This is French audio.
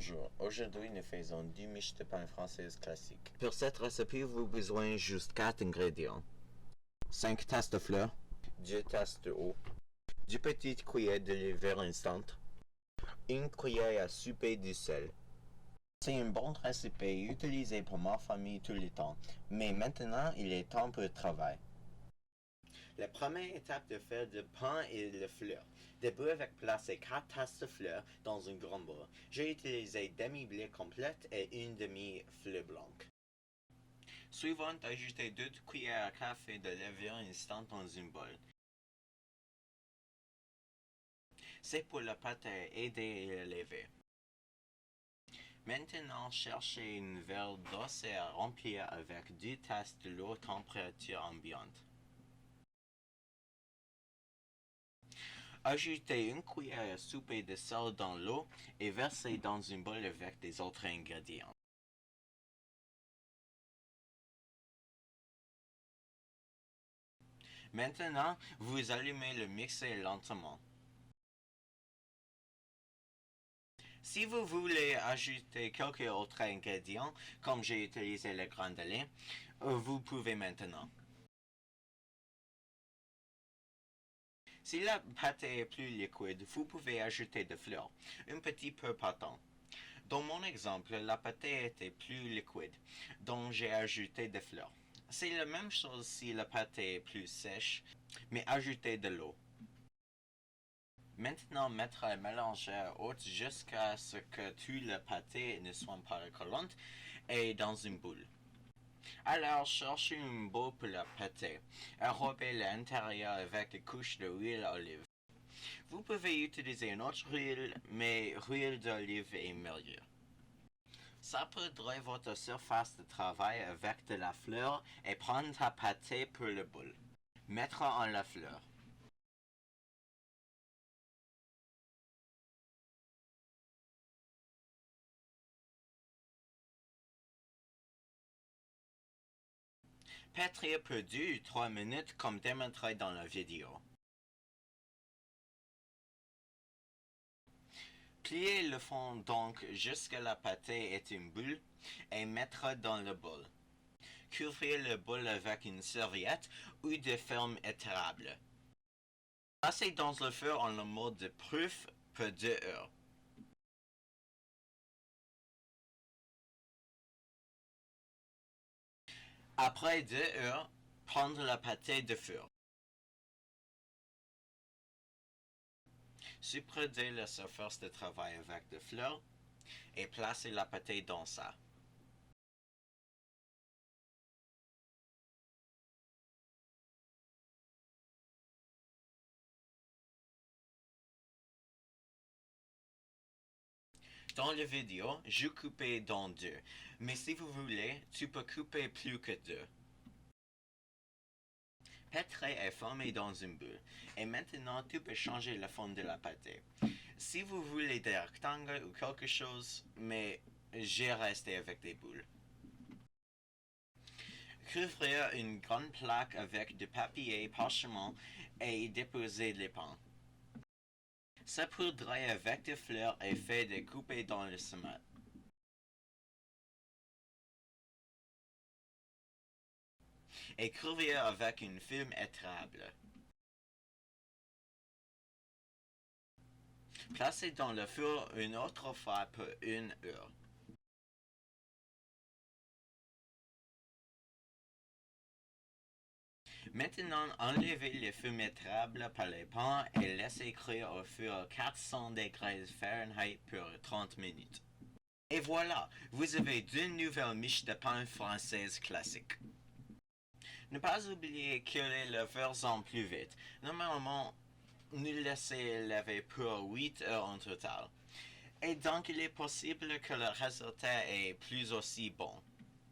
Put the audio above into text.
Bonjour, aujourd'hui nous faisons du miche de pain française classique. Pour cette recette, vous avez besoin juste 4 ingrédients. 5 tasses de fleurs, 2 tasses d'eau, 2 petites cuillères de levure instant, 1 cuillère à souper de sel. C'est une bonne recette utilisée pour ma famille tout le temps, mais maintenant il est temps pour le travail. La première étape de faire du pain est le fleur. D'abord avec placer 4 tasses de fleurs dans un grand bol. J'ai utilisé demi-blé complète et une demi-fleur blanche. Suivant, ajoutez 2 cuillères à café de levure instant dans un bol. C'est pour la pâte à aider à lever. Maintenant, cherchez une verre d'eau et à remplir avec 2 tasses de l'eau température ambiante. Ajoutez 1 cuillère à souper de sel dans l'eau et versez dans un bol avec des autres ingrédients. Maintenant, vous allumez le mixeur lentement. Si vous voulez ajouter quelques autres ingrédients, comme j'ai utilisé le grain de lait, vous pouvez maintenant. Si la pâte est plus liquide, vous pouvez ajouter des fleurs, un petit peu pâtant. Dans mon exemple, la pâte était plus liquide, donc j'ai ajouté des fleurs. C'est la même chose si la pâte est plus sèche, mais ajoutez de l'eau. Maintenant, mettre le mélangeur haut jusqu'à ce que toute la pâte ne soit pas collante et dans une boule. Alors, cherchez une boule pour la pâte. Enrobez l'intérieur avec une couche d'huile d'olive. Vous pouvez utiliser une autre huile, mais l'huile d'olive est meilleure. Saupoudrez votre surface de travail avec de la fleur et prendre la pâte pour le boule. Mettre en la fleur. Pétrir pour 2 ou 3 minutes comme démontré dans la vidéo. Pliez le fond donc jusqu'à la pâte est une boule et mettre dans le bol. Couvrez le bol avec une serviette ou de ferme étirable. Passez dans le feu en le mode de proof pour 2 heures. Après 2 heures, prendre la pâte de four. Supprimez la surface de travail avec des fleurs et placez la pâte dans ça. Dans la vidéo, je coupais dans 2, mais si vous voulez, tu peux couper plus que 2. Pétrer et former dans une bulle. Et maintenant, tu peux changer la forme de la pâte. Si vous voulez des rectangles ou quelque chose, mais j'ai resté avec des boules. Couvrir une grande plaque avec du papier parchemin et y déposer les pains. Saupoudrer avec des fleurs et fait découper dans le semoule. Et couvrir avec une film étirable. Placez dans le four une autre fois pour 1 heure. Maintenant, enlevez les fumées étirables par les pains et laissez cuire au four à 400 degrés Fahrenheit pour 30 minutes. Et voilà, vous avez 2 nouvelles miches de pain françaises classiques. Ne pas oublier cuire le version plus vite. Normalement, nous laissez laver pour 8 heures en total. Et donc il est possible que le résultat est plus aussi bon.